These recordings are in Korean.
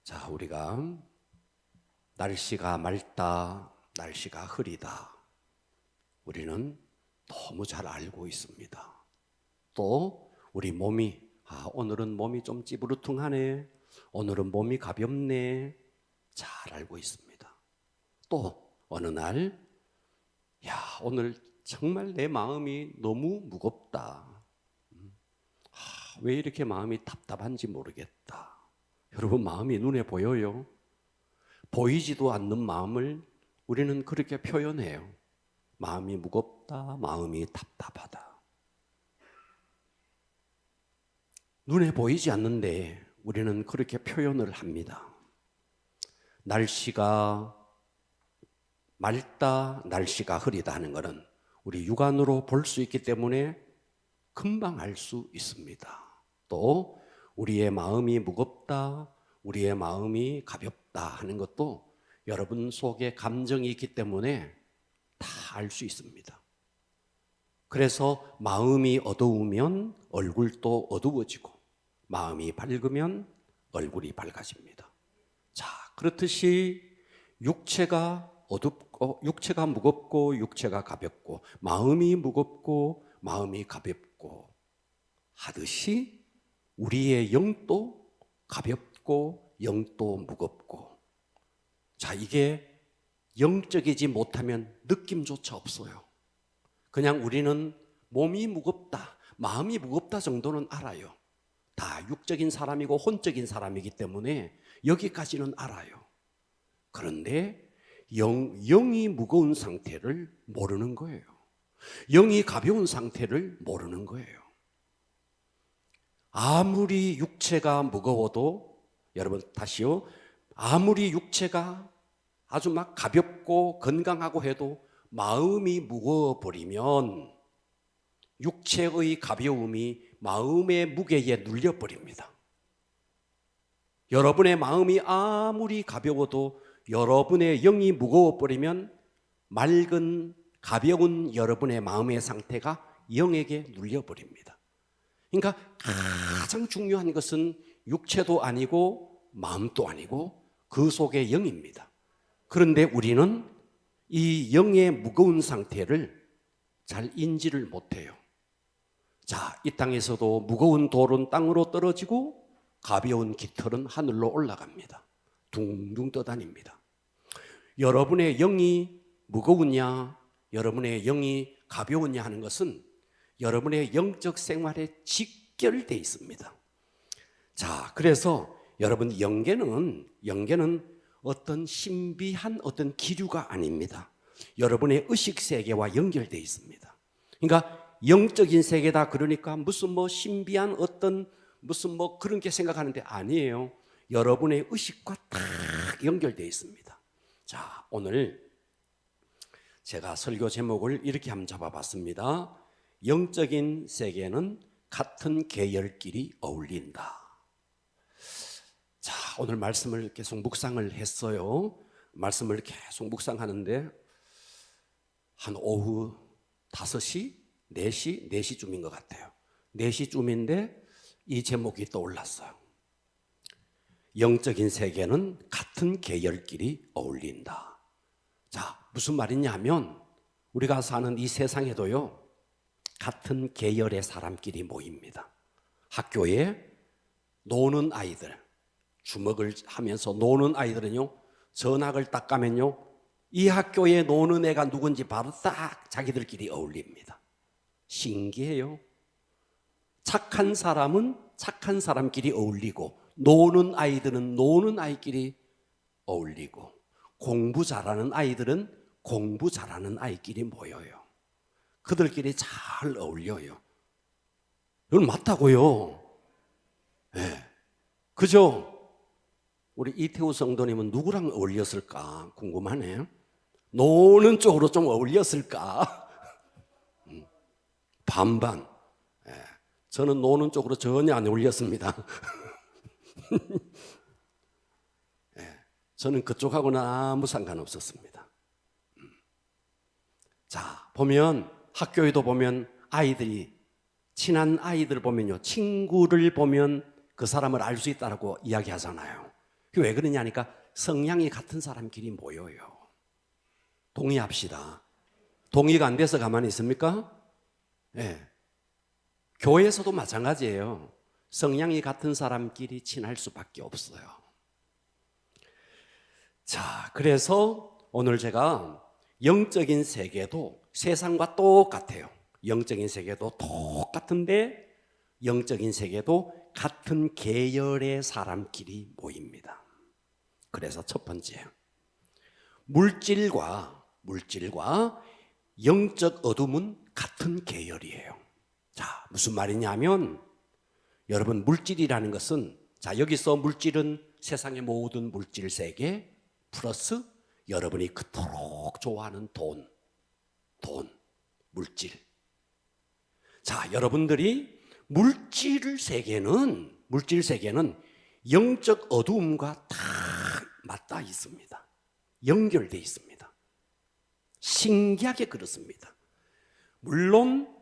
자, 우리가 날씨가 맑다, 날씨가 흐리다. 우리는 너무 잘 알고 있습니다. 또 우리 몸이 오늘은 몸이 좀 찌부르퉁하네, 오늘은 몸이 가볍네, 잘 알고 있습니다. 또 어느 날 오늘 정말 내 마음이 너무 무겁다, 왜 이렇게 마음이 답답한지 모르겠다. 여러분, 마음이 눈에 보여요? 보이지도 않는 마음을 우리는 그렇게 표현해요. 마음이 무겁다, 마음이 답답하다. 눈에 보이지 않는데 우리는 그렇게 표현을 합니다. 날씨가 맑다, 날씨가 흐리다 하는 것은 우리 육안으로 볼 수 있기 때문에 금방 알 수 있습니다. 또 우리의 마음이 무겁다, 우리의 마음이 가볍다 하는 것도 여러분 속에 감정이 있기 때문에 다 알 수 있습니다. 그래서 마음이 어두우면 얼굴도 어두워지고 마음이 밝으면 얼굴이 밝아집니다. 자, 그렇듯이 육체가 어둡고 육체가 무겁고 육체가 가볍고 마음이 무겁고 마음이 가볍고 하듯이 우리의 영도 가볍고 영도 무겁고, 자, 이게 영적이지 못하면 느낌조차 없어요. 그냥 우리는 몸이 무겁다, 마음이 무겁다 정도는 알아요. 다 육적인 사람이고 혼적인 사람이기 때문에 여기까지는 알아요. 그런데 영이 무거운 상태를 모르는 거예요. 영이 가벼운 상태를 모르는 거예요. 아무리 육체가 무거워도, 여러분 다시요, 아무리 육체가 아주 막 가볍고 건강하고 해도 마음이 무거워버리면 육체의 가벼움이 마음의 무게에 눌려버립니다. 여러분의 마음이 아무리 가벼워도 여러분의 영이 무거워버리면 맑은 가벼운 여러분의 마음의 상태가 영에게 눌려버립니다. 그러니까 가장 중요한 것은 육체도 아니고 마음도 아니고 그 속의 영입니다. 그런데 우리는 이 영의 무거운 상태를 잘 인지를 못해요. 자, 이 땅에서도 무거운 돌은 땅으로 떨어지고 가벼운 깃털은 하늘로 올라갑니다. 둥둥 떠다닙니다. 여러분의 영이 무거우냐, 여러분의 영이 가벼우냐 하는 것은 여러분의 영적 생활에 직결되어 있습니다. 자, 그래서 여러분, 영계는 어떤 신비한 어떤 기류가 아닙니다. 여러분의 의식 세계와 연결되어 있습니다. 그러니까 영적인 세계다 그러니까 무슨 신비한 어떤 무슨 그런 게 생각하는데 아니에요. 여러분의 의식과 딱 연결되어 있습니다. 자, 오늘 제가 설교 제목을 이렇게 한번 잡아봤습니다. 영적인 세계는 같은 계열끼리 어울린다. 자, 오늘 말씀을 계속 묵상을 했어요. 말씀을 계속 묵상하는데 한 오후 5시, 4시, 4시쯤인 것 같아요. 4시쯤인데 이 제목이 떠올랐어요. 영적인 세계는 같은 계열끼리 어울린다. 자, 무슨 말이냐 하면 우리가 사는 이 세상에도요, 같은 계열의 사람끼리 모입니다. 학교에 노는 아이들, 주먹을 하면서 노는 아이들은요, 전학을 딱 가면요, 이 학교에 노는 애가 누군지 바로 딱 자기들끼리 어울립니다. 신기해요. 착한 사람은 착한 사람끼리 어울리고 노는 아이들은 노는 아이끼리 어울리고 공부 잘하는 아이들은 공부 잘하는 아이끼리 모여요. 그들끼리 잘 어울려요. 이건 맞다고요. 네. 그죠? 우리 이태우 성도님은 누구랑 어울렸을까 궁금하네요. 노는 쪽으로 좀 어울렸을까? 반반. 네. 저는 노는 쪽으로 전혀 안 어울렸습니다. 네. 저는 그쪽하고는 아무 상관없었습니다. 자, 보면 학교에도 보면 아이들이, 친한 아이들 보면요, 친구를 보면 그 사람을 알 수 있다고 이야기하잖아요. 왜 그러냐니까 성향이 같은 사람끼리 모여요. 동의합시다. 동의가 안 돼서 가만히 있습니까? 네. 교회에서도 마찬가지예요. 성향이 같은 사람끼리 친할 수밖에 없어요. 자, 그래서 오늘 제가 영적인 세계도 세상과 똑같아요. 영적인 세계도 똑같은데 영적인 세계도 같은 계열의 사람끼리 모입니다. 그래서 첫 번째, 물질과 영적 어둠은 같은 계열이에요. 자, 무슨 말이냐면 여러분, 물질이라는 것은, 자, 여기서 물질은 세상의 모든 물질 세계 플러스 여러분이 그토록 좋아하는 돈, 물질. 자, 여러분들이 물질 세계는 영적 어두움과 다 맞닿아 있습니다. 연결되어 있습니다. 신기하게 그렇습니다. 물론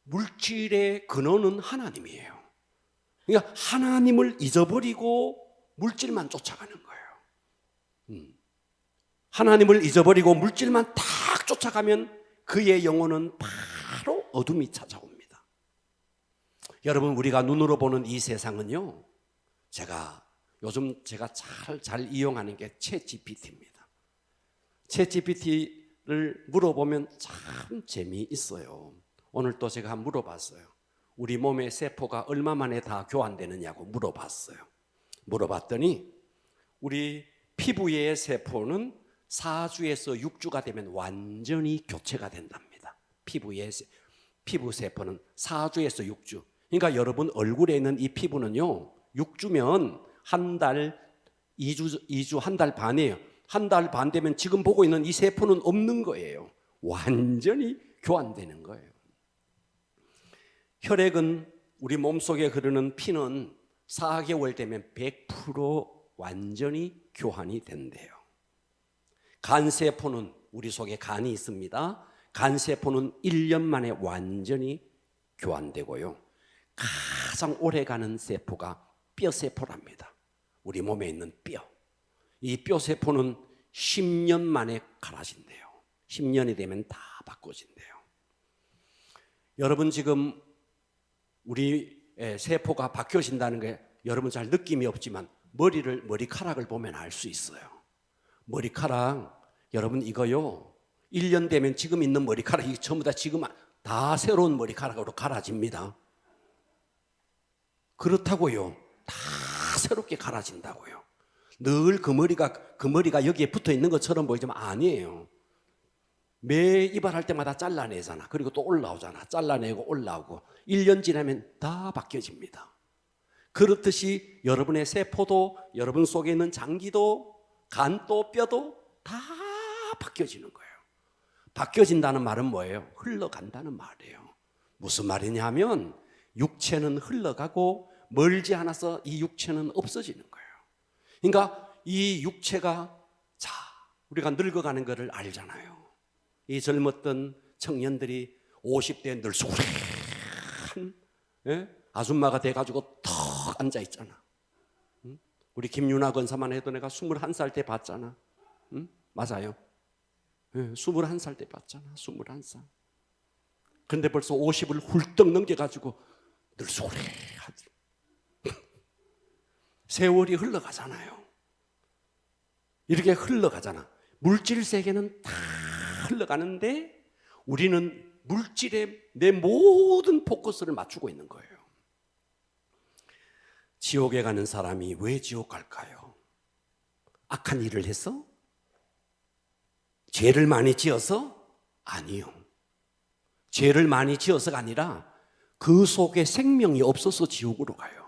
물질의 근원은 하나님이에요. 그러니까 하나님을 잊어버리고 물질만 쫓아가는 거예요. 하나님을 잊어버리고 물질만 딱 쫓아가면 그의 영혼은 바로 어둠이 찾아옵니다. 여러분, 우리가 눈으로 보는 이 세상은요, 요즘 제가 잘 이용하는 게 챗GPT입니다. 챗GPT를 물어보면 참 재미있어요. 오늘 또 제가 한번 물어봤어요. 우리 몸의 세포가 얼마 만에 다 교환되느냐고 물어봤어요. 물어봤더니 우리 피부의 세포는 4주에서 6주가 되면 완전히 교체가 된답니다. 피부 세포는 4주에서 6주. 그러니까 여러분 얼굴에 있는 이 피부는요, 6주면 한 달, 2주, 한 달 반이에요. 한 달 반 되면 지금 보고 있는 이 세포는 없는 거예요. 완전히 교환되는 거예요. 혈액은, 우리 몸속에 흐르는 피는 4개월 되면 100% 완전히 교환이 된대요. 간세포는, 우리 속에 간이 있습니다. 간세포는 1년 만에 완전히 교환되고요. 가장 오래가는 세포가 뼈세포랍니다. 우리 몸에 있는 뼈. 이 뼈세포는 10년 만에 갈아진대요. 10년이 되면 다 바꿔진대요. 여러분, 지금 우리 세포가 바뀌어진다는 게 여러분 잘 느낌이 없지만 머리카락을 보면 알 수 있어요. 머리카락, 여러분 이거요, 1년 되면 지금 있는 머리카락이 전부 다 지금 다 새로운 머리카락으로 갈아집니다. 그렇다고요. 다 새롭게 갈아진다고요. 늘 그 머리가 여기에 붙어 있는 것처럼 보이지만 아니에요. 매 이발할 때마다 잘라내잖아. 그리고 또 올라오잖아. 잘라내고 올라오고 1년 지나면 다 바뀌어집니다. 그렇듯이 여러분의 세포도, 여러분 속에 있는 장기도, 간도, 뼈도 다 바뀌어지는 거예요. 바뀌어진다는 말은 뭐예요? 흘러간다는 말이에요. 무슨 말이냐면 육체는 흘러가고 멀지 않아서 이 육체는 없어지는 거예요. 그러니까 이 육체가, 자, 우리가 늙어가는 것을 알잖아요. 이 젊었던 청년들이 50대에 늘수구레한 아줌마가 돼가지고 턱 앉아있잖아. 우리 김윤아 권사만 해도 내가 21살 때 봤잖아. 맞아요. 21살 때 봤잖아. 21살. 근데 벌써 50을 훌떡 넘겨가지고 늘수구레하지. 세월이 흘러가잖아요. 이렇게 흘러가잖아. 물질 세계는 다 흘러가는데 우리는 물질에 내 모든 포커스를 맞추고 있는 거예요. 지옥에 가는 사람이 왜 지옥 갈까요? 악한 일을 해서? 죄를 많이 지어서? 아니요. 죄를 많이 지어서가 아니라 그 속에 생명이 없어서 지옥으로 가요.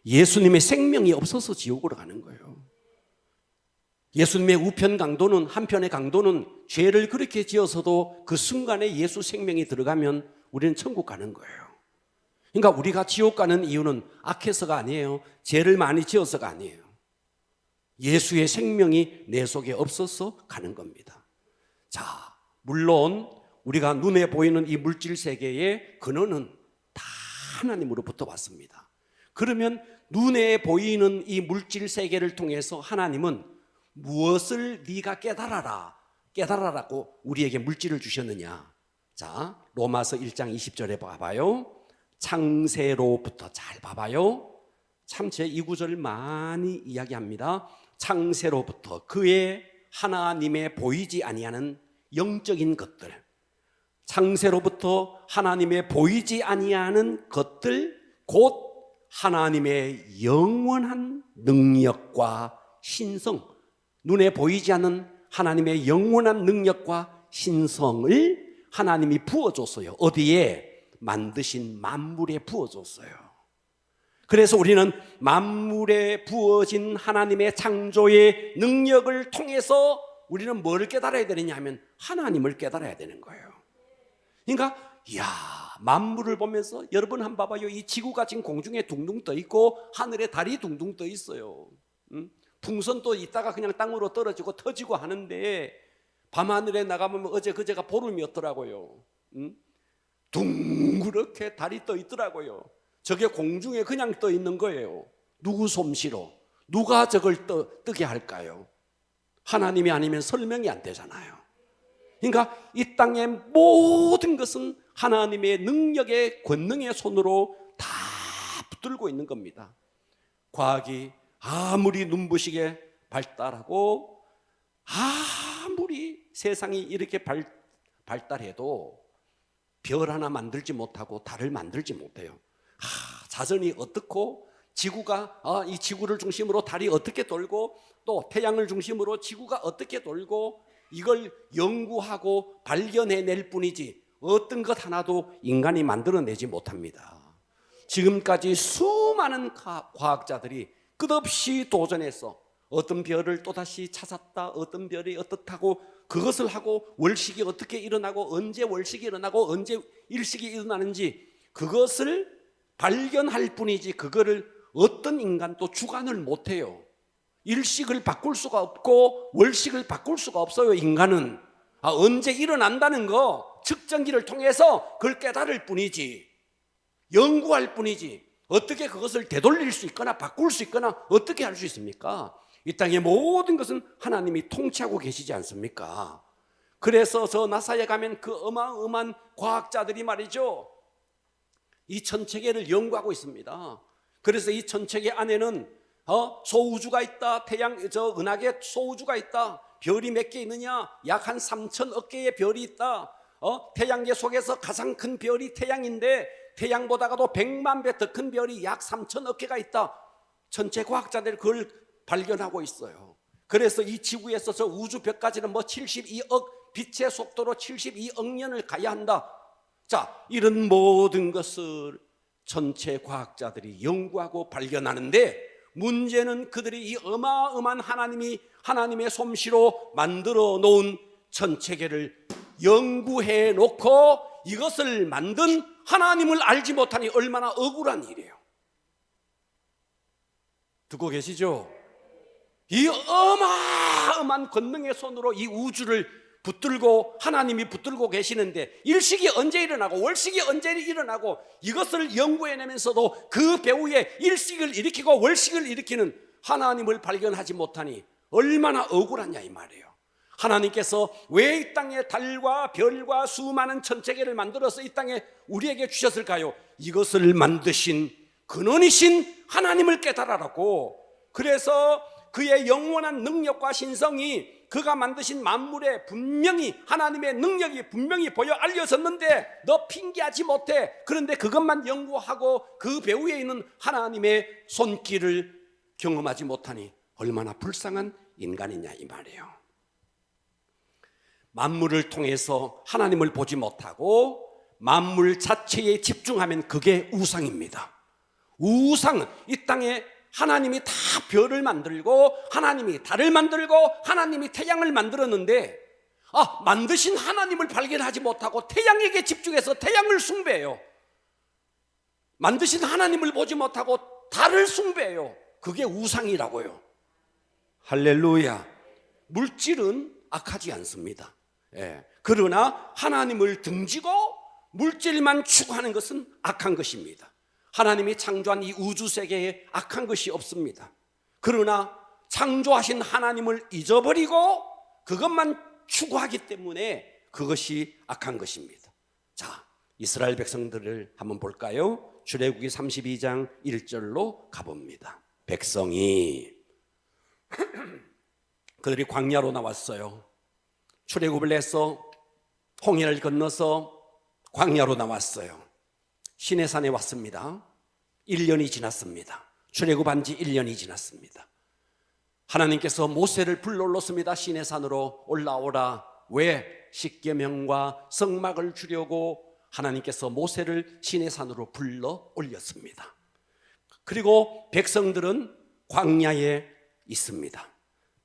예수님의 생명이 없어서 지옥으로 가는 거예요. 예수님의 우편 강도는, 한편의 강도는 죄를 그렇게 지어서도 그 순간에 예수 생명이 들어가면 우리는 천국 가는 거예요. 그러니까 우리가 지옥 가는 이유는 악해서가 아니에요. 죄를 많이 지어서가 아니에요. 예수의 생명이 내 속에 없어서 가는 겁니다. 자, 물론 우리가 눈에 보이는 이 물질 세계의 근원은 다 하나님으로부터 왔습니다. 그러면 눈에 보이는 이 물질 세계를 통해서 하나님은 무엇을 네가 깨달아라고 우리에게 물질을 주셨느냐. 자, 로마서 1장 20절에 봐봐요. 창세로부터, 잘 봐봐요. 참 제 이 구절을 많이 이야기합니다. 창세로부터 그의 하나님의 보이지 아니하는 영적인 것들, 창세로부터 하나님의 보이지 아니하는 것들, 곧 하나님의 영원한 능력과 신성, 눈에 보이지 않는 하나님의 영원한 능력과 신성을 하나님이 부어줬어요. 어디에? 만드신 만물에 부어줬어요. 그래서 우리는 만물에 부어진 하나님의 창조의 능력을 통해서 우리는 뭘 깨달아야 되느냐 하면 하나님을 깨달아야 되는 거예요. 그러니까 만물을 보면서 여러분 한번 봐봐요. 이 지구가 지금 공중에 둥둥 떠 있고 하늘에 달이 둥둥 떠 있어요. 풍선도 있다가 그냥 땅으로 떨어지고 터지고 하는데 밤하늘에 나가보면 어제 그제가 보름이었더라고요. 둥그렇게 달이 떠 있더라고요. 저게 공중에 그냥 떠 있는 거예요. 누구 솜씨로? 누가 저걸 뜨게 할까요? 하나님이 아니면 설명이 안 되잖아요. 그러니까 이 땅의 모든 것은 하나님의 능력의 권능의 손으로 다 붙들고 있는 겁니다. 과학이 아무리 눈부시게 발달하고 아무리 세상이 이렇게 발달해도 별 하나 만들지 못하고 달을 만들지 못해요. 자전이 어떻고 지구가 이 지구를 중심으로 달이 어떻게 돌고 또 태양을 중심으로 지구가 어떻게 돌고 이걸 연구하고 발견해낼 뿐이지 어떤 것 하나도 인간이 만들어내지 못합니다. 지금까지 수많은 과학자들이 끝없이 도전해서 어떤 별을 또다시 찾았다, 어떤 별이 어떻다고 그것을 하고 월식이 어떻게 일어나고 언제 월식이 일어나고 언제 일식이 일어나는지 그것을 발견할 뿐이지 그거를 어떤 인간도 주관을 못해요. 일식을 바꿀 수가 없고 월식을 바꿀 수가 없어요. 인간은 언제 일어난다는 거 측정기를 통해서 그걸 깨달을 뿐이지 연구할 뿐이지 어떻게 그것을 되돌릴 수 있거나 바꿀 수 있거나 어떻게 할 수 있습니까? 이 땅의 모든 것은 하나님이 통치하고 계시지 않습니까? 그래서 저 나사에 가면 그 어마어마한 과학자들이 말이죠, 이 천체계를 연구하고 있습니다. 그래서 이 천체계 안에는 소우주가 있다. 은하계 소우주가 있다. 별이 몇 개 있느냐? 약 한 3천억 개의 별이 있다. 태양계 속에서 가장 큰 별이 태양인데 태양보다도 100만 배 더 큰 별이 약 3천억 개가 있다. 천체 과학자들이 그걸 발견하고 있어요. 그래서 이 지구에서 저 우주벽까지는 72억 빛의 속도로 72억 년을 가야 한다. 자, 이런 모든 것을 천체 과학자들이 연구하고 발견하는데 문제는 그들이 이 어마어마한 하나님의 솜씨로 만들어 놓은 천체계를 연구해 놓고 이것을 만든 하나님을 알지 못하니 얼마나 억울한 일이에요. 듣고 계시죠? 이 어마어마한 권능의 손으로 이 우주를 붙들고 하나님이 붙들고 계시는데 일식이 언제 일어나고 월식이 언제 일어나고 이것을 연구해내면서도 그 배후에 일식을 일으키고 월식을 일으키는 하나님을 발견하지 못하니 얼마나 억울하냐 이 말이에요. 하나님께서 왜 이 땅에 달과 별과 수많은 천체계를 만들어서 이 땅에 우리에게 주셨을까요? 이것을 만드신 근원이신 하나님을 깨달으라고. 그래서 그의 영원한 능력과 신성이 그가 만드신 만물에 분명히 하나님의 능력이 분명히 보여 알려졌는데 너 핑계하지 못해. 그런데 그것만 연구하고 그 배후에 있는 하나님의 손길을 경험하지 못하니 얼마나 불쌍한 인간이냐 이 말이에요. 만물을 통해서 하나님을 보지 못하고 만물 자체에 집중하면 그게 우상입니다. 우상은 이 땅에 하나님이 다 별을 만들고 하나님이 달을 만들고 하나님이 태양을 만들었는데 만드신 하나님을 발견하지 못하고 태양에게 집중해서 태양을 숭배해요. 만드신 하나님을 보지 못하고 달을 숭배해요. 그게 우상이라고요. 할렐루야. 물질은 악하지 않습니다. 그러나 하나님을 등지고 물질만 추구하는 것은 악한 것입니다. 하나님이 창조한 이 우주 세계에 악한 것이 없습니다. 그러나 창조하신 하나님을 잊어버리고 그것만 추구하기 때문에 그것이 악한 것입니다. 자, 이스라엘 백성들을 한번 볼까요? 출애굽기 32장 1절로 가봅니다. 백성이 그들이 광야로 나왔어요. 출애굽을 해서 홍해를 건너서 광야로 나왔어요. 시내산에 왔습니다. 1년이 지났습니다. 출애굽한 지 1년이 지났습니다. 하나님께서 모세를 불러올렸습니다. 시내산으로 올라오라. 왜? 십계명과 성막을 주려고 하나님께서 모세를 시내산으로 불러 올렸습니다. 그리고 백성들은 광야에 있습니다.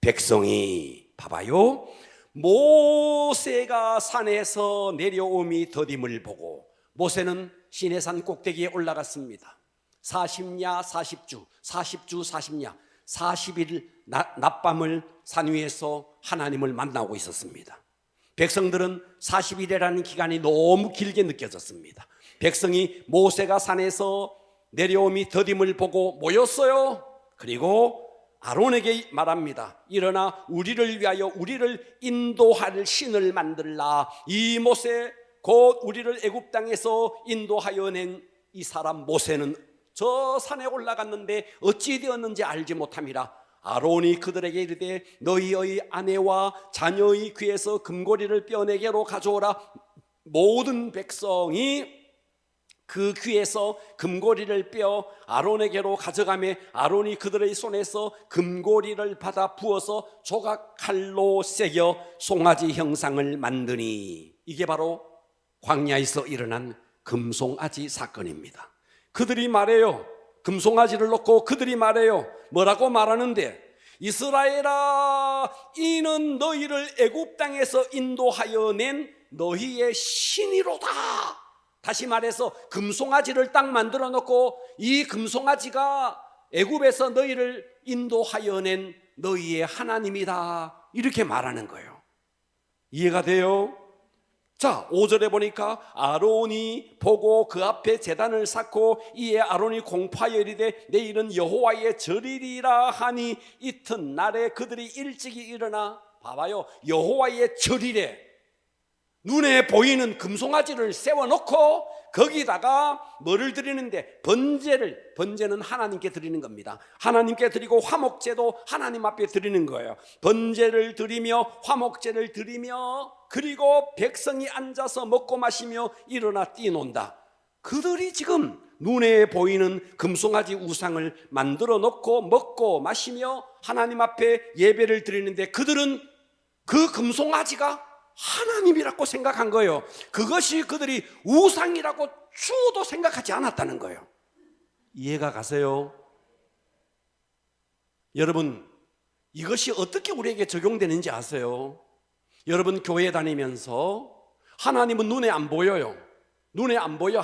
백성이 봐봐요. 모세가 산에서 내려옴이 더딤을 보고 모세는 시내산 꼭대기에 올라갔습니다. 40야 40주 40야 40일 낮밤을 산 위에서 하나님을 만나고 있었습니다. 백성들은 40일이라는 기간이 너무 길게 느껴졌습니다. 백성이 모세가 산에서 내려옴이 더딤을 보고 모였어요. 그리고 아론에게 말합니다. 일어나 우리를 위하여 우리를 인도할 신을 만들라. 이 모세 곧 우리를 애굽 땅에서 인도하여 낸 이 사람 모세는 저 산에 올라갔는데 어찌 되었는지 알지 못함이라. 아론이 그들에게 이르되 너희의 아내와 자녀의 귀에서 금고리를 뼈내게로 가져오라. 모든 백성이 그 귀에서 금고리를 빼어 아론에게로 가져가매 아론이 그들의 손에서 금고리를 받아 부어서 조각 칼로 새겨 송아지 형상을 만드니. 이게 바로 광야에서 일어난 금송아지 사건입니다. 그들이 말해요. 금송아지를 놓고 그들이 말해요. 뭐라고 말하는데, 이스라엘아, 이는 너희를 애굽 땅에서 인도하여 낸 너희의 신이로다. 다시 말해서 금송아지를 딱 만들어 놓고 이 금송아지가 애굽에서 너희를 인도하여 낸 너희의 하나님이다, 이렇게 말하는 거예요. 이해가 돼요? 자, 5절에 보니까 아론이 보고 그 앞에 제단을 쌓고 이에 아론이 공파하여 이르되 내일은 여호와의 절이리라 하니 이튿날에 그들이 일찍이 일어나, 봐봐요, 여호와의 절이래. 눈에 보이는 금송아지를 세워놓고 거기다가 뭐를 드리는데, 번제는 하나님께 드리는 겁니다. 하나님께 드리고 화목제도 하나님 앞에 드리는 거예요. 번제를 드리며 화목제를 드리며 그리고 백성이 앉아서 먹고 마시며 일어나 뛰논다. 그들이 지금 눈에 보이는 금송아지 우상을 만들어 놓고 먹고 마시며 하나님 앞에 예배를 드리는데 그들은 그 금송아지가 하나님이라고 생각한 거예요. 그것이 그들이 우상이라고 추도 생각하지 않았다는 거예요. 이해가 가세요? 여러분, 이것이 어떻게 우리에게 적용되는지 아세요? 여러분, 교회 다니면서 하나님은 눈에 안 보여요. 눈에 안 보여.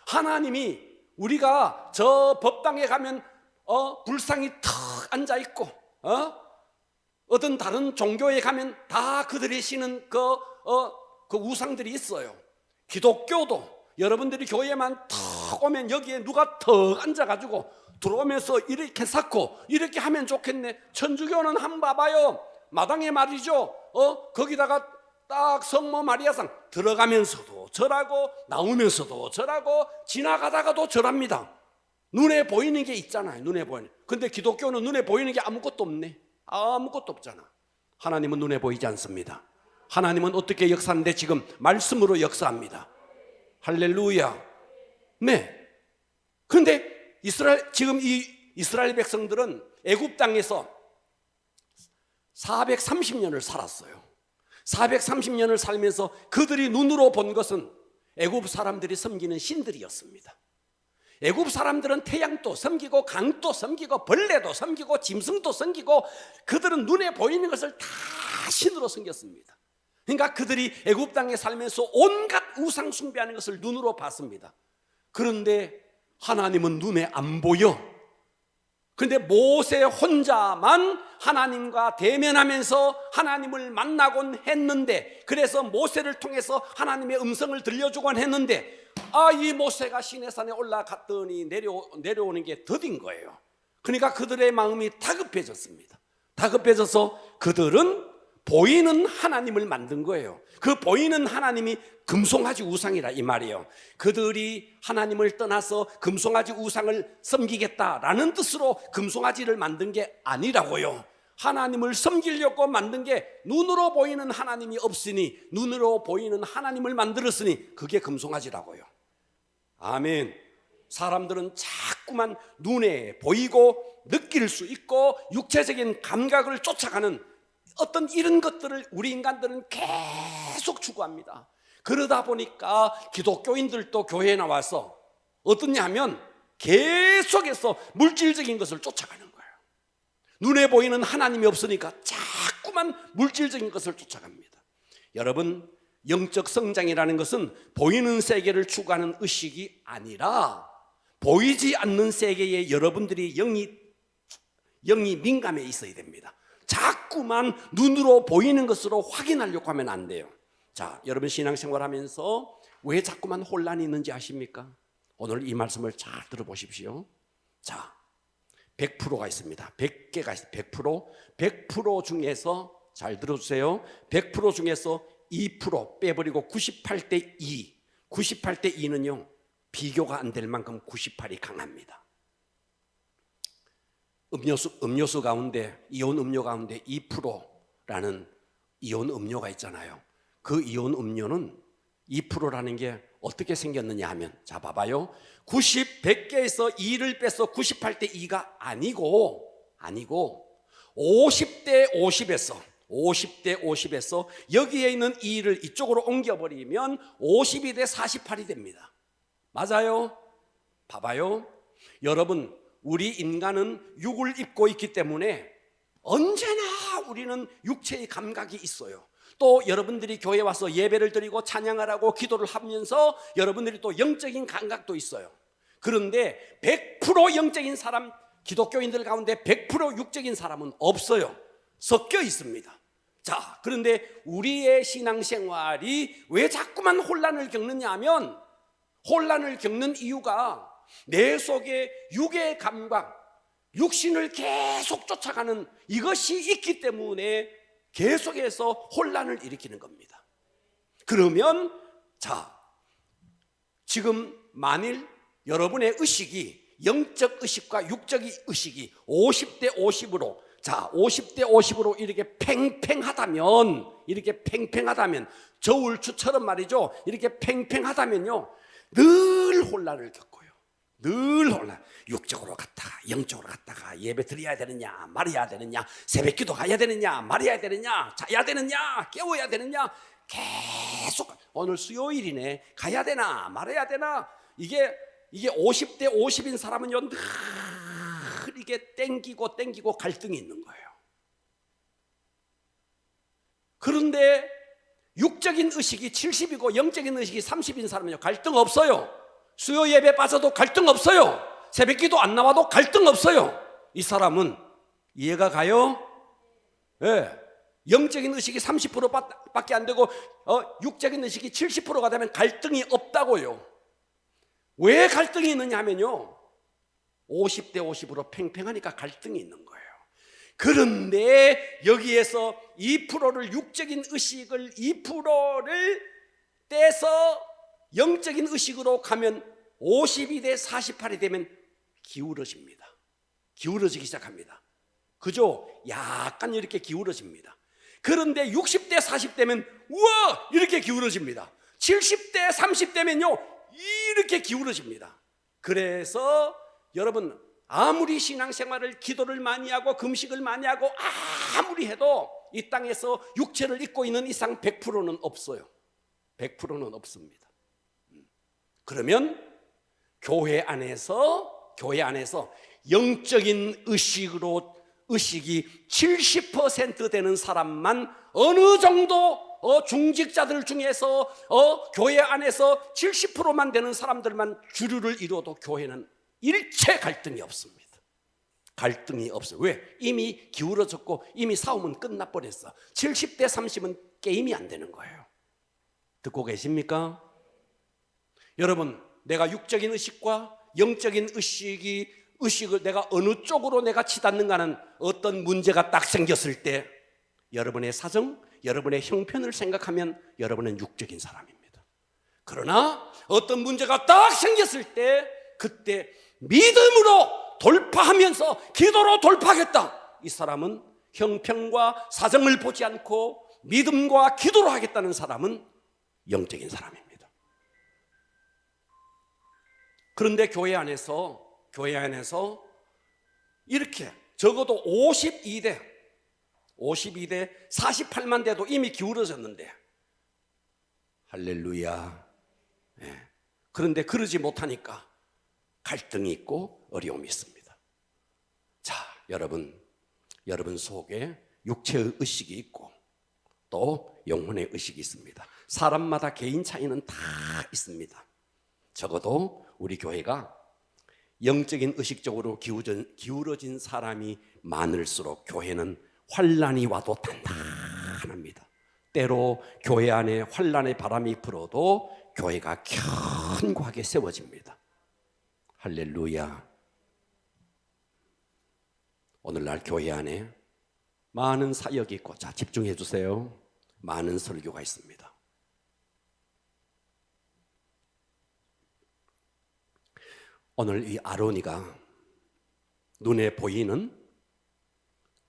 하나님이 우리가 저 법당에 가면 불상이 탁 앉아있고 어떤 다른 종교에 가면 다 그들이 신은 그 우상들이 있어요. 기독교도 여러분들이 교회만 탁 오면 여기에 누가 턱 앉아가지고 들어오면서 이렇게 쌓고 이렇게 하면 좋겠네. 천주교는 한번 봐봐요. 마당에 말이죠. 거기다가 딱 성모 마리아상 들어가면서도 절하고 나오면서도 절하고 지나가다가도 절합니다. 눈에 보이는 게 있잖아요. 눈에 보이는. 근데 기독교는 눈에 보이는 게 아무것도 없네. 아무것도 없잖아. 하나님은 눈에 보이지 않습니다. 하나님은 어떻게 역사하는데 지금 말씀으로 역사합니다. 할렐루야. 네. 그런데 지금 이 이스라엘 백성들은 애굽 땅에서 430년을 살았어요. 430년을 살면서 그들이 눈으로 본 것은 애굽 사람들이 섬기는 신들이었습니다. 애굽 사람들은 태양도 섬기고 강도 섬기고 벌레도 섬기고 짐승도 섬기고 그들은 눈에 보이는 것을 다 신으로 섬겼습니다. 그러니까 그들이 애굽 땅에 살면서 온갖 우상 숭배하는 것을 눈으로 봤습니다. 그런데 하나님은 눈에 안 보여. 그런데 모세 혼자만 하나님과 대면하면서 하나님을 만나곤 했는데, 그래서 모세를 통해서 하나님의 음성을 들려주곤 했는데 이 모세가 시내산에 올라갔더니 내려오는 게 더딘 거예요. 그러니까 그들의 마음이 다급해졌습니다. 다급해져서 그들은 보이는 하나님을 만든 거예요. 그 보이는 하나님이 금송아지 우상이라 이 말이에요. 그들이 하나님을 떠나서 금송아지 우상을 섬기겠다라는 뜻으로 금송아지를 만든 게 아니라고요. 하나님을 섬기려고 만든 게 눈으로 보이는 하나님이 없으니 눈으로 보이는 하나님을 만들었으니 그게 금송아지라고요. 아멘. 사람들은 자꾸만 눈에 보이고 느낄 수 있고 육체적인 감각을 쫓아가는 어떤 이런 것들을 우리 인간들은 계속 추구합니다. 그러다 보니까 기독교인들도 교회에 나와서 어떠냐 하면 계속해서 물질적인 것을 쫓아가는 거예요. 눈에 보이는 하나님이 없으니까 자꾸만 물질적인 것을 쫓아갑니다. 여러분, 영적 성장이라는 것은 보이는 세계를 추구하는 의식이 아니라 보이지 않는 세계에 여러분들이 영이 민감해 있어야 됩니다. 자꾸만 눈으로 보이는 것으로 확인하려고 하면 안 돼요. 자, 여러분 신앙생활 하면서 왜 자꾸만 혼란이 있는지 아십니까? 오늘 이 말씀을 잘 들어보십시오. 자, 100%가 있습니다. 100개가 있습니다. 100% 중에서 잘 들어주세요. 100% 중에서 2% 빼버리고 98대 2. 98대 2는요, 비교가 안 될 만큼 98이 강합니다. 음료수 가운데, 이온 음료 가운데 2%라는 이온 음료가 있잖아요. 그 이온 음료는 2%라는 게 어떻게 생겼느냐 하면, 자 봐봐요. 100개에서 2를 빼서 98대 2가 아니고 50대 50에서 여기에 있는 2를 이쪽으로 옮겨버리면 52 대 48이 됩니다. 맞아요? 봐봐요. 여러분, 우리 인간은 육을 입고 있기 때문에 언제나 우리는 육체의 감각이 있어요. 또 여러분들이 교회에 와서 예배를 드리고 찬양을 하고 기도를 하면서 여러분들이 또 영적인 감각도 있어요. 그런데 100% 영적인 사람, 기독교인들 가운데 100% 육적인 사람은 없어요. 섞여 있습니다. 자, 그런데 우리의 신앙생활이 왜 자꾸만 혼란을 겪느냐 하면, 혼란을 겪는 이유가 내 속에 육의 감각, 육신을 계속 쫓아가는 이것이 있기 때문에 계속해서 혼란을 일으키는 겁니다. 그러면 자, 지금 만일 여러분의 의식이 영적 의식과 육적 의식이 50대 50으로, 자 50대 50으로 이렇게 팽팽하다면 저울추처럼 말이죠, 이렇게 팽팽하다면요, 늘 혼란을 겪어요. 늘 혼란. 육적으로 갔다가 영적으로 갔다가 예배 드려야 되느냐 말아야 되느냐, 새벽기도 가야 되느냐 말아야 되느냐, 자야 되느냐 깨워야 되느냐, 계속 오늘 수요일이네 가야 되나 말아야 되나, 이게 50대 50인 사람은요 늘 이게 땡기고 갈등이 있는 거예요. 그런데 육적인 의식이 70이고 영적인 의식이 30인 사람은요 갈등 없어요. 수요 예배 빠져도 갈등 없어요. 새벽기도 안 나와도 갈등 없어요. 이 사람은 이해가 가요? 네. 영적인 의식이 30%밖에 안 되고 육적인 의식이 70%가 되면 갈등이 없다고요. 왜 갈등이 있느냐 하면요, 50대 50으로 팽팽하니까 갈등이 있는 거예요. 그런데 여기에서 2%를, 육적인 의식을 2%를 떼서 영적인 의식으로 가면 52대 48이 되면 기울어집니다. 기울어지기 시작합니다. 그죠? 약간 이렇게 기울어집니다. 그런데 60대 40대면 우와 이렇게 기울어집니다. 70대 30대면요 이렇게 기울어집니다. 그래서 여러분, 아무리 신앙생활을, 기도를 많이 하고 금식을 많이 하고 아무리 해도 이 땅에서 육체를 입고 있는 이상 100%는 없어요. 100%는 없습니다. 그러면 교회 안에서 영적인 의식이 70% 되는 사람만, 어느 정도 중직자들 중에서 교회 안에서 70%만 되는 사람들만 주류를 이루어도 교회는 일체 갈등이 없습니다. 갈등이 없어요. 왜? 이미 기울어졌고 이미 싸움은 끝나버렸어. 70대 30은 게임이 안 되는 거예요. 듣고 계십니까? 여러분, 내가 육적인 의식과 영적인 의식을 내가 어느 쪽으로 내가 치닫는가는 어떤 문제가 딱 생겼을 때 여러분의 사정, 여러분의 형편을 생각하면 여러분은 육적인 사람입니다. 그러나 어떤 문제가 딱 생겼을 때 그때 믿음으로 돌파하면서 기도로 돌파하겠다. 이 사람은 형편과 사정을 보지 않고 믿음과 기도로 하겠다는 사람은 영적인 사람입니다. 그런데 교회 안에서 이렇게 적어도 52대 48만 대도 이미 기울어졌는데 할렐루야. 예. 그런데 그러지 못하니까 갈등이 있고 어려움이 있습니다. 자, 여러분 속에 육체의 의식이 있고 또 영혼의 의식이 있습니다. 사람마다 개인 차이는 다 있습니다. 적어도 우리 교회가 영적인 의식적으로 기울어진 사람이 많을수록 교회는 환난이 와도 단단합니다. 때로 교회 안에 환난의 바람이 불어도 교회가 견고하게 세워집니다. 할렐루야. 오늘날 교회 안에 많은 사역이 있고, 자, 집중해 주세요. 많은 설교가 있습니다. 오늘 이 아로니가 눈에 보이는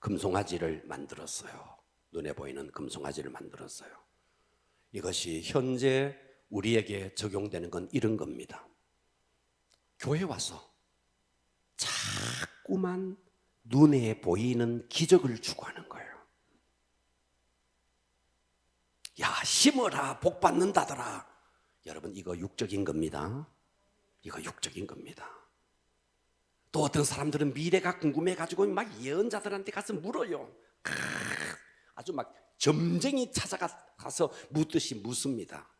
금송아지를 만들었어요. 눈에 보이는 금송아지를 만들었어요. 이것이 현재 우리에게 적용되는 건 이런 겁니다. 교회 와서 자꾸만 눈에 보이는 기적을 추구하는 거예요. 야, 심어라 복 받는다더라. 여러분, 이거 육적인 겁니다. 이거 육적인 겁니다. 또 어떤 사람들은 미래가 궁금해가지고 막 예언자들한테 가서 물어요. 아주 막 점쟁이 찾아가서 묻듯이 묻습니다.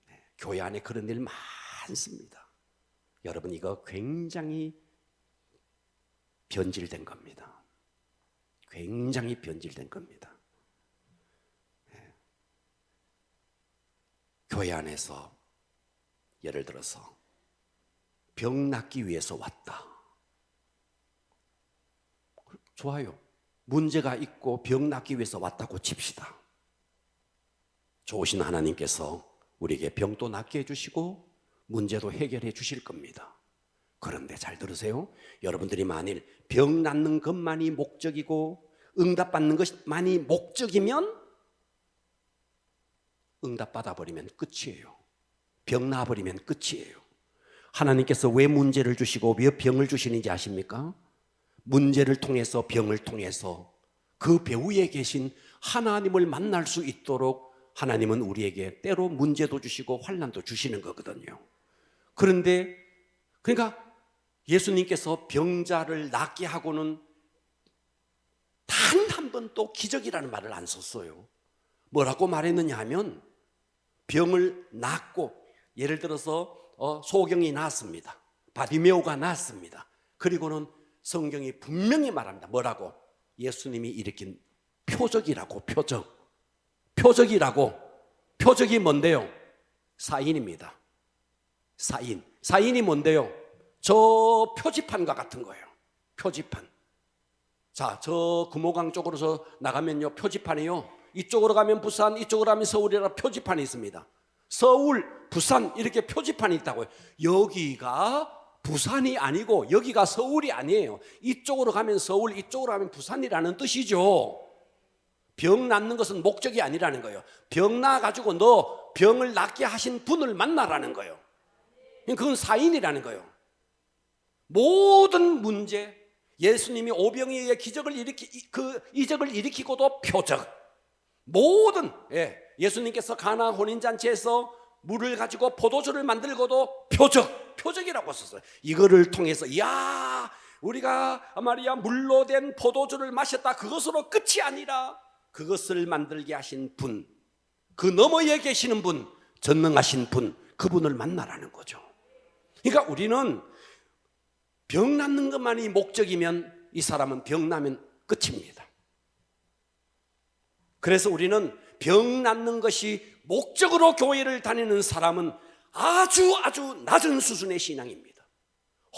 네, 교회 안에 그런 일 많습니다. 여러분, 이거 굉장히 변질된 겁니다. 굉장히 변질된 겁니다. 네. 교회 안에서 예를 들어서 병 낫기 위해서 왔다. 좋아요. 문제가 있고 병 낫기 위해서 왔다고 칩시다. 좋으신 하나님께서 우리에게 병도 낫게 해주시고 문제도 해결해 주실 겁니다. 그런데 잘 들으세요. 여러분들이 만일 병 낫는 것만이 목적이고 응답받는 것만이 목적이면 응답받아버리면 끝이에요. 병 나아버리면 끝이에요. 하나님께서 왜 문제를 주시고 왜 병을 주시는지 아십니까? 문제를 통해서 병을 통해서 그 배후에 계신 하나님을 만날 수 있도록 하나님은 우리에게 때로 문제도 주시고 환난도 주시는 거거든요. 그런데 그러니까 예수님께서 병자를 낫게 하고는 단 한 번도 기적이라는 말을 안 썼어요. 뭐라고 말했느냐 하면 병을 낫고, 예를 들어서 소경이 나았습니다. 바디메오가 나았습니다. 그리고는 성경이 분명히 말합니다. 뭐라고? 예수님이 일으킨 표적이라고. 표적이 뭔데요? 사인입니다. 사인이 뭔데요? 저 표지판과 같은 거예요. 표지판. 자, 저 금호강 쪽으로 나가면요, 표지판이요, 이쪽으로 가면 부산, 이쪽으로 가면 서울이라 표지판이 있습니다. 서울, 부산 이렇게 표지판이 있다고요. 여기가 부산이 아니고 여기가 서울이 아니에요. 이쪽으로 가면 서울, 이쪽으로 가면 부산이라는 뜻이죠. 병 낫는 것은 목적이 아니라는 거예요. 병 나가지고 너 병을 낫게 하신 분을 만나라는 거예요. 그건 사인이라는 거예요. 모든 문제, 예수님이 오병이어의 이적을 일으키고도 표적, 모든, 예수님께서 가나 혼인잔치에서 물을 가지고 포도주를 만들고도 표적이라고 썼어요. 이거를 통해서 야, 우리가 말이야 물로 된 포도주를 마셨다, 그것으로 끝이 아니라 그것을 만들게 하신 분, 그 너머에 계시는 분, 전능하신 분, 그분을 만나라는 거죠. 그러니까 우리는 병 낫는 것만이 목적이면 이 사람은 병 나면 끝입니다. 그래서 우리는 병 낫는 것이 목적으로 교회를 다니는 사람은 아주 낮은 수준의 신앙입니다.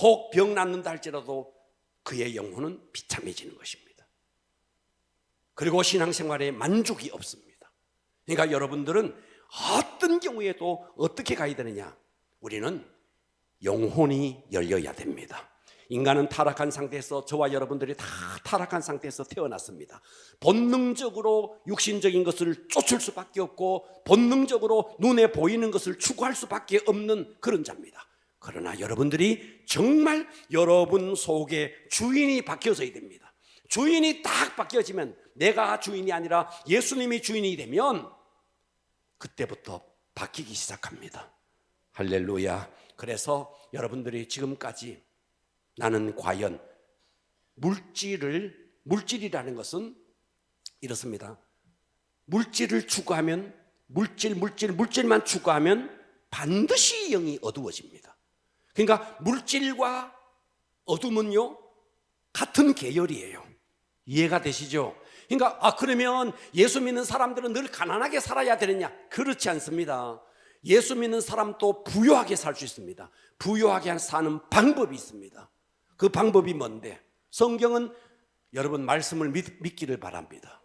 혹 병 낫는다 할지라도 그의 영혼은 비참해지는 것입니다. 그리고 신앙생활에 만족이 없습니다. 그러니까 여러분들은 어떤 경우에도 어떻게 가야 되느냐? 우리는 영혼이 열려야 됩니다. 인간은 타락한 상태에서, 저와 여러분들이 다 타락한 상태에서 태어났습니다. 본능적으로 육신적인 것을 쫓을 수밖에 없고 본능적으로 눈에 보이는 것을 추구할 수밖에 없는 그런 자입니다. 그러나 여러분들이 정말 여러분 속에 주인이 바뀌어져야 됩니다. 주인이 딱 바뀌어지면, 내가 주인이 아니라 예수님이 주인이 되면 그때부터 바뀌기 시작합니다. 할렐루야. 그래서 여러분들이 지금까지 나는 과연 물질이라는 것은 이렇습니다. 물질을 추구하면, 물질만 추구하면 반드시 영이 어두워집니다. 그러니까 물질과 어둠은요 같은 계열이에요. 이해가 되시죠? 그러니까 그러면 예수 믿는 사람들은 늘 가난하게 살아야 되느냐? 그렇지 않습니다. 예수 믿는 사람도 부유하게 살 수 있습니다. 부유하게 사는 방법이 있습니다. 그 방법이 뭔데? 성경은 여러분 말씀을 믿기를 바랍니다.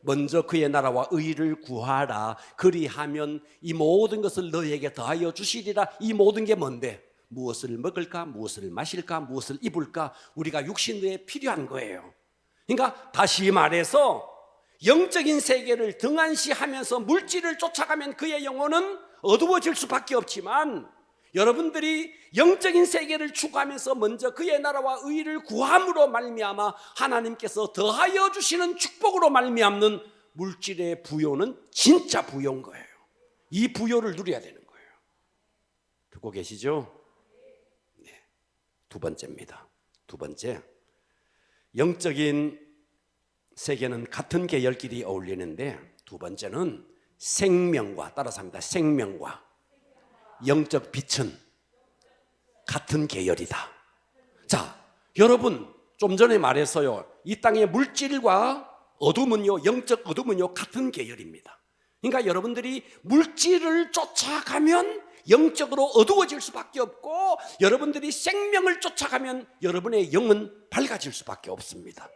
먼저 그의 나라와 의를 구하라. 그리하면 이 모든 것을 너희에게 더하여 주시리라. 이 모든 게 뭔데? 무엇을 먹을까? 무엇을 마실까? 무엇을 입을까? 우리가 육신에 필요한 거예요. 그러니까 다시 말해서 영적인 세계를 등한시하면서 물질을 쫓아가면 그의 영혼은 어두워질 수밖에 없지만, 여러분들이 영적인 세계를 추구하면서 먼저 그의 나라와 의를 구함으로 말미암아 하나님께서 더하여 주시는 축복으로 말미암는 물질의 부요는 진짜 부요인 거예요. 이 부요를 누려야 되는 거예요. 듣고 계시죠? 네. 두 번째입니다. 두 번째, 영적인 세계는 같은 계열끼리 어울리는데, 두 번째는 생명과, 따라서 합니다. 생명과 영적 빛은 같은 계열이다. 자, 여러분 좀 전에 말해서요, 이 땅의 물질과 어둠은요, 영적 어둠은요 같은 계열입니다. 그러니까 여러분들이 물질을 쫓아가면 영적으로 어두워질 수밖에 없고, 여러분들이 생명을 쫓아가면 여러분의 영은 밝아질 수밖에 없습니다.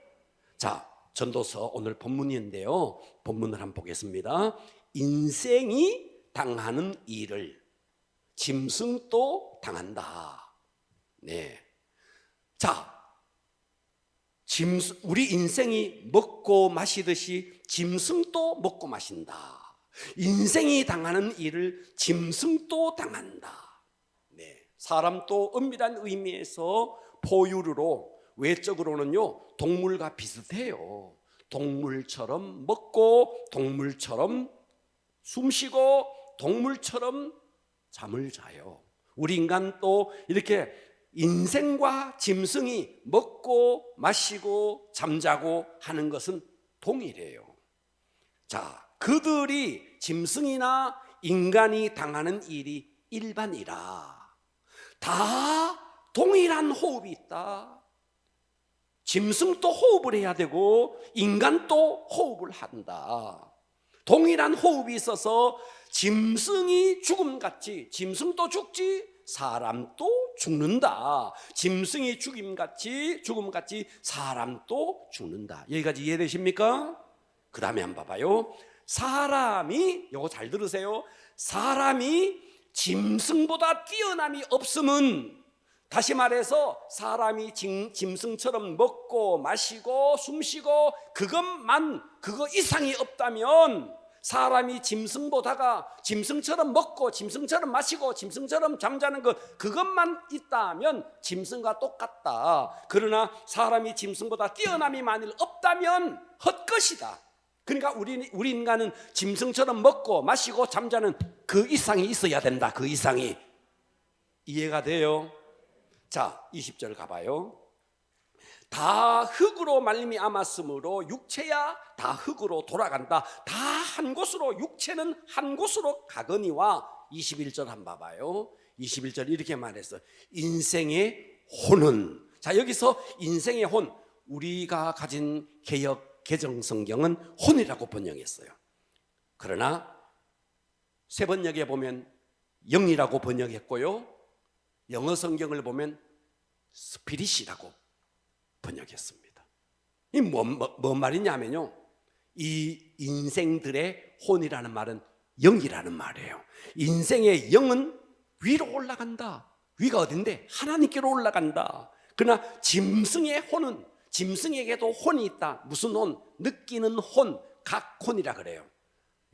자, 전도서 오늘 본문인데요, 본문을 한번 보겠습니다. 인생이 당하는 일을 짐승도 당한다. 네. 자, 우리 인생이 먹고 마시듯이 짐승도 먹고 마신다. 인생이 당하는 일을 짐승도 당한다. 네. 사람도 엄밀한 의미에서 포유류로, 외적으로는요 동물과 비슷해요. 동물처럼 먹고, 동물처럼 숨쉬고, 동물처럼 잠을 자요. 우리 인간도 이렇게 인생과 짐승이 먹고 마시고 잠자고 하는 것은 동일해요. 자, 그들이, 짐승이나 인간이 당하는 일이 일반이라. 다 동일한 호흡이 있다. 짐승도 호흡을 해야 되고 인간도 호흡을 한다. 동일한 호흡이 있어서 짐승이 죽음같이 짐승도 죽지 사람도 죽는다. 짐승이 죽음같이 사람도 죽는다. 여기까지 이해되십니까? 그 다음에 한번 봐봐요. 사람이, 요거 잘 들으세요. 사람이 짐승보다 뛰어남이 없으면, 다시 말해서 사람이 짐승처럼 먹고 마시고 숨쉬고 그거 이상이 없다면, 사람이 짐승처럼 먹고 짐승처럼 마시고 짐승처럼 잠자는 그것만 있다면 짐승과 똑같다. 그러나 사람이 짐승보다 뛰어남이 만일 없다면 헛것이다. 그러니까 우리 인간은 짐승처럼 먹고 마시고 잠자는 그 이상이 있어야 된다. 그 이상이. 이해가 돼요? 자, 20절 가봐요. 다 흙으로 말미암았으므로 육체야 다 흙으로 돌아간다. 다 한 곳으로, 육체는 한 곳으로 가거니와. 21절 한번 봐봐요. 21절 이렇게 말했어. 인생의 혼은, 자, 여기서 인생의 혼, 우리가 가진 개정 성경은 혼이라고 번역했어요. 그러나 세 번역에 보면 영이라고 번역했고요, 영어 성경을 보면 스피릿이라고 번역했습니다. 이 뭔 말이냐면요, 이 인생들의 혼이라는 말은 영이라는 말이에요. 인생의 영은 위로 올라간다. 위가 어딘데? 하나님께로 올라간다. 그러나 짐승의 혼은, 짐승에게도 혼이 있다. 무슨 혼? 느끼는 혼, 각혼이라 그래요.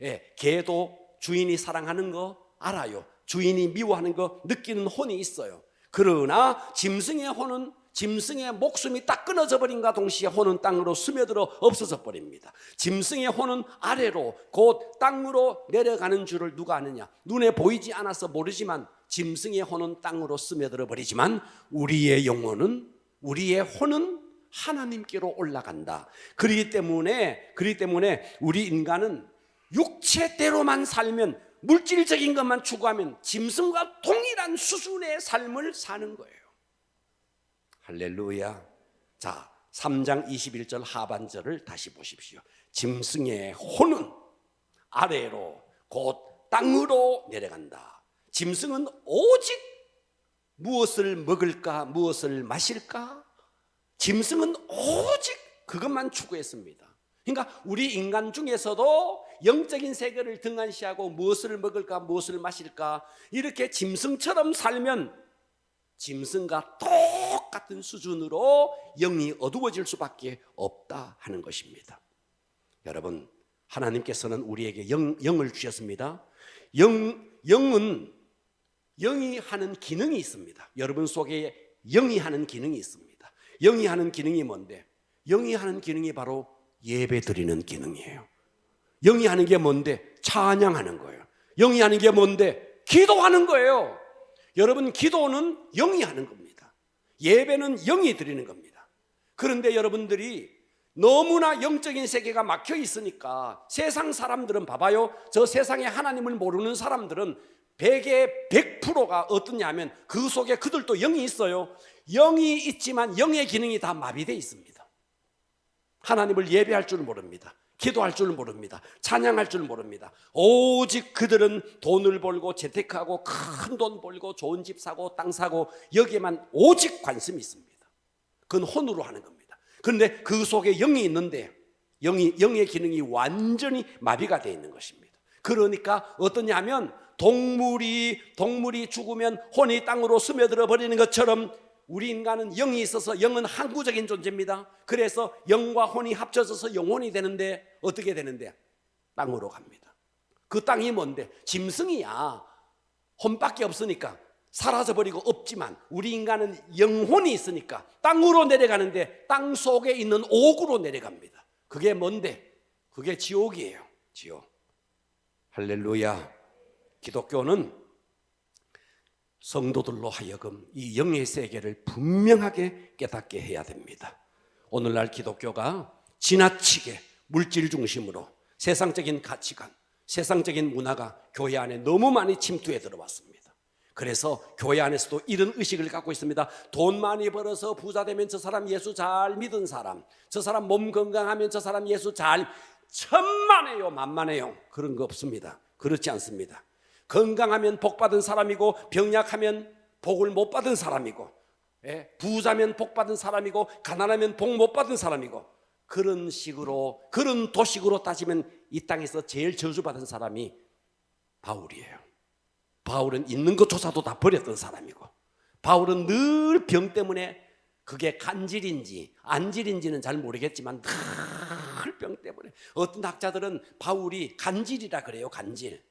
예, 개도 주인이 사랑하는 거 알아요. 주인이 미워하는 거 느끼는 혼이 있어요. 그러나 짐승의 혼은 짐승의 목숨이 딱 끊어져 버린과 동시에 혼은 땅으로 스며들어 없어져 버립니다. 짐승의 혼은 아래로 곧 땅으로 내려가는 줄을 누가 아느냐? 눈에 보이지 않아서 모르지만 짐승의 혼은 땅으로 스며들어 버리지만 우리의 영혼은, 우리의 혼은 하나님께로 올라간다. 그렇기 때문에 우리 인간은 육체대로만 살면, 물질적인 것만 추구하면 짐승과 동일한 수준의 삶을 사는 거예요. 할렐루야. 자, 3장 21절 하반절을 다시 보십시오. 짐승의 혼은 아래로 곧 땅으로 내려간다. 짐승은 오직 무엇을 먹을까, 무엇을 마실까? 짐승은 오직 그것만 추구했습니다. 그러니까 우리 인간 중에서도 영적인 세계를 등한시하고 무엇을 먹을까, 무엇을 마실까, 이렇게 짐승처럼 살면 짐승과 똑같은 수준으로 영이 어두워질 수밖에 없다 하는 것입니다. 여러분, 하나님께서는 우리에게 영을 주셨습니다. 영은 영이 하는 기능이 있습니다. 여러분 속에 영이 하는 기능이 있습니다. 영이 하는 기능이 뭔데? 영이 하는 기능이 바로 예배 드리는 기능이에요. 영이 하는 게 뭔데? 찬양하는 거예요. 영이 하는 게 뭔데? 기도하는 거예요. 여러분, 기도는 영이 하는 겁니다. 예배는 영이 드리는 겁니다. 그런데 여러분들이 너무나 영적인 세계가 막혀 있으니까 세상 사람들은 봐봐요. 저 세상에 하나님을 모르는 사람들은 100의 100%가 어떠냐면 그 속에 그들도 영이 있어요. 영이 있지만 영의 기능이 다 마비되어 있습니다. 하나님을 예배할 줄 모릅니다. 기도할 줄 모릅니다. 찬양할 줄 모릅니다. 오직 그들은 돈을 벌고 재테크하고 큰 돈 벌고 좋은 집 사고 땅 사고 여기에만 오직 관심이 있습니다. 그건 혼으로 하는 겁니다. 그런데 그 속에 영이 있는데 영의 기능이 완전히 마비가 되어 있는 것입니다. 그러니까 어떠냐면 동물이 죽으면 혼이 땅으로 스며들어 버리는 것처럼 우리 인간은 영이 있어서 영은 항구적인 존재입니다. 그래서 영과 혼이 합쳐져서 영혼이 되는데 어떻게 되는데? 땅으로 갑니다. 그 땅이 뭔데? 짐승이야. 혼밖에 없으니까 사라져버리고 없지만 우리 인간은 영혼이 있으니까 땅으로 내려가는데 땅 속에 있는 옥으로 내려갑니다. 그게 뭔데? 그게 지옥이에요. 지옥. 할렐루야. 기독교는 성도들로 하여금 이 영의 세계를 분명하게 깨닫게 해야 됩니다. 오늘날 기독교가 지나치게 물질 중심으로 세상적인 가치관, 세상적인 문화가 교회 안에 너무 많이 침투해 들어왔습니다. 그래서 교회 안에서도 이런 의식을 갖고 있습니다. 돈 많이 벌어서 부자 되면 저 사람 예수 잘 믿은 사람, 저 사람 몸 건강하면 저 사람 예수 잘, 천만에요 만만해요. 그런 거 없습니다. 그렇지 않습니다. 건강하면 복 받은 사람이고 병약하면 복을 못 받은 사람이고, 부자면 복 받은 사람이고 가난하면 복 못 받은 사람이고, 그런 식으로, 그런 도식으로 따지면 이 땅에서 제일 저주받은 사람이 바울이에요. 바울은 있는 것조차도 다 버렸던 사람이고, 바울은 늘 병 때문에, 그게 간질인지 안질인지는 잘 모르겠지만 늘 병 때문에, 어떤 학자들은 바울이 간질이라 그래요. 간질.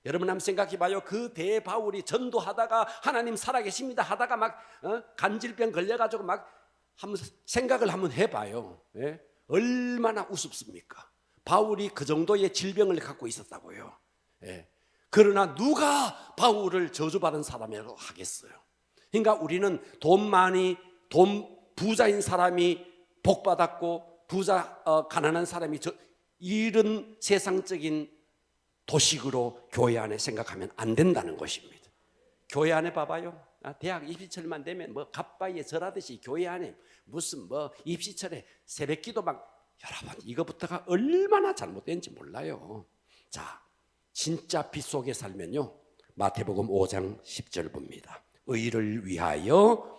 여러분 한번 생각해 봐요. 그 대바울이 전도하다가 하나님 살아계십니다 하다가 막 간질병 걸려가지고 막 한번 생각을 한번 해봐요. 얼마나 우습습니까? 바울이 그 정도의 질병을 갖고 있었다고요. 그러나 누가 바울을 저주받은 사람이라고 하겠어요? 그러니까 우리는 돈 부자인 사람이 복받았고 가난한 사람이 이런 세상적인 도식으로 교회 안에 생각하면 안 된다는 것입니다. 교회 안에 봐봐요. 대학 입시철만 되면 뭐 갓바위에 절하듯이 교회 안에 무슨 뭐 입시철에 새벽기도 막, 여러분 이거부터가 얼마나 잘못된지 몰라요. 자, 진짜 빛 속에 살면요, 마태복음 5장 10절 봅니다. 의를 위하여,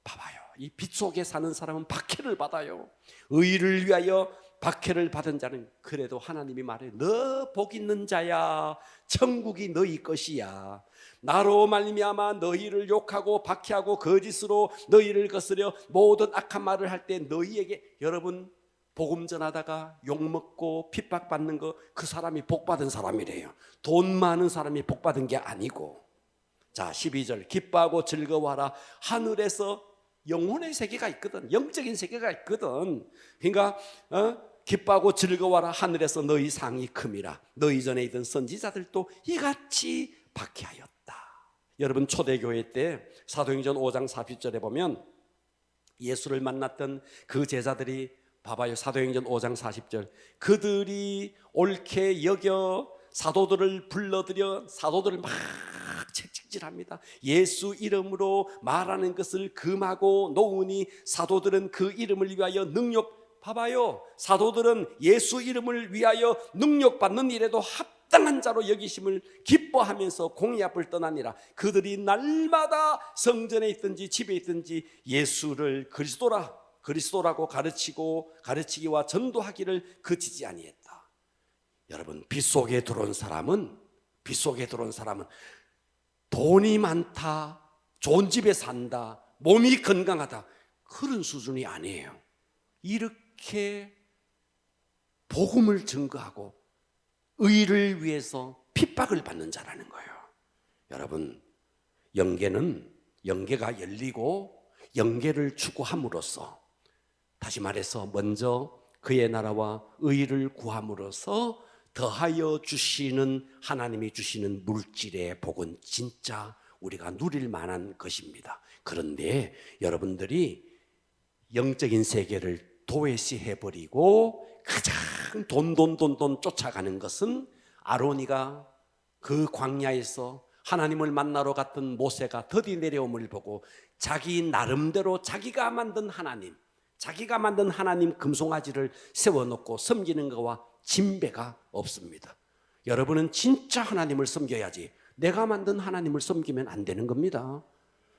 봐봐요, 이 빛 속에 사는 사람은 박해를 받아요. 의를 위하여 박해를 받은 자는 그래도 하나님이 말해, 너 복 있는 자야, 천국이 너희 것이야. 나로 말미암아 너희를 욕하고 박해하고 거짓으로 너희를 거스려 모든 악한 말을 할 때 너희에게, 여러분 복음 전하다가 욕먹고 핍박받는 거, 그 사람이 복받은 사람이래요. 돈 많은 사람이 복받은 게 아니고. 자, 12절, 기뻐하고 즐거워하라. 하늘에서 영혼의 세계가 있거든. 영적인 세계가 있거든. 그러니까 기뻐하고 즐거워하라. 하늘에서 너희 상이 큼이라. 너희 전에 있던 선지자들도 이같이 박해하였다. 여러분 초대교회 때 사도행전 5장 40절에 보면 예수를 만났던 그 제자들이, 봐봐요, 사도행전 5장 40절, 그들이 옳게 여겨 사도들을 불러들여 사도들을 막 채찍질합니다. 예수 이름으로 말하는 것을 금하고 놓으니 사도들은 그 이름을 위하여 능력, 봐봐요, 사도들은 예수 이름을 위하여 능력받는 일에도 합당한 자로 여기심을 기뻐하면서 공의 앞을 떠나니라. 그들이 날마다 성전에 있든지 집에 있든지 예수를 그리스도라고 가르치기와 전도하기를 그치지 아니했다. 여러분, 빛 속에 들어온 사람은 돈이 많다, 좋은 집에 산다, 몸이 건강하다, 그런 수준이 아니에요. 이렇게 복음을 증거하고 의를 위해서 핍박을 받는 자라는 거예요. 여러분, 영계가 열리고 영계를 추구함으로써, 다시 말해서 먼저 그의 나라와 의를 구함으로써 더하여 주시는, 하나님이 주시는 물질의 복은 진짜 우리가 누릴 만한 것입니다. 그런데 여러분들이 영적인 세계를 도외시해버리고 가장 돈 쫓아가는 것은, 아로니가 그 광야에서 하나님을 만나러 갔던 모세가 더디 내려옴을 보고 자기 나름대로 자기가 만든 하나님 금송아지를 세워놓고 섬기는 것과 진배가 없습니다. 여러분은 진짜 하나님을 섬겨야지 내가 만든 하나님을 섬기면 안 되는 겁니다.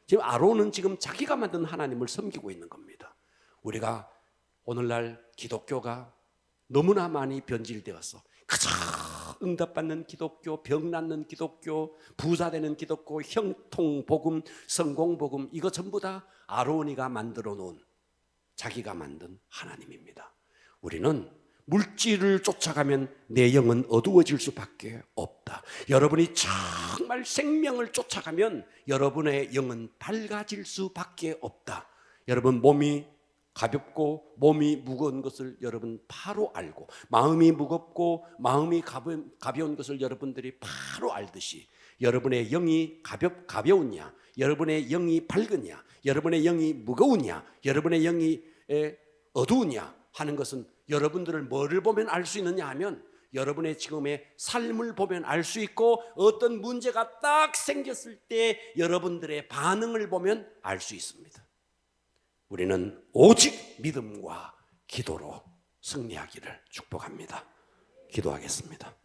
지금 아론은 지금 자기가 만든 하나님을 섬기고 있는 겁니다. 우리가 오늘날 기독교가 너무나 많이 변질되어서 그저 응답받는 기독교, 병 낫는 기독교, 부자 되는 기독교, 형통복음, 성공복음, 이거 전부 다 아로니가 만들어 놓은, 자기가 만든 하나님입니다. 우리는 물질을 쫓아가면 내 영은 어두워질 수밖에 없다. 여러분이 정말 생명을 쫓아가면 여러분의 영은 밝아질 수밖에 없다. 여러분, 몸이 가볍고 몸이 무거운 것을 여러분 바로 알고, 마음이 무겁고 마음이 가벼운 것을 여러분들이 바로 알듯이, 여러분의 영이 가벼우냐, 여러분의 영이 밝으냐, 여러분의 영이 무거우냐, 여러분의 영이 어두우냐 하는 것은 여러분들을 뭐를 보면 알 수 있느냐 하면, 여러분의 지금의 삶을 보면 알 수 있고, 어떤 문제가 딱 생겼을 때 여러분들의 반응을 보면 알 수 있습니다. 우리는 오직 믿음과 기도로 승리하기를 축복합니다. 기도하겠습니다.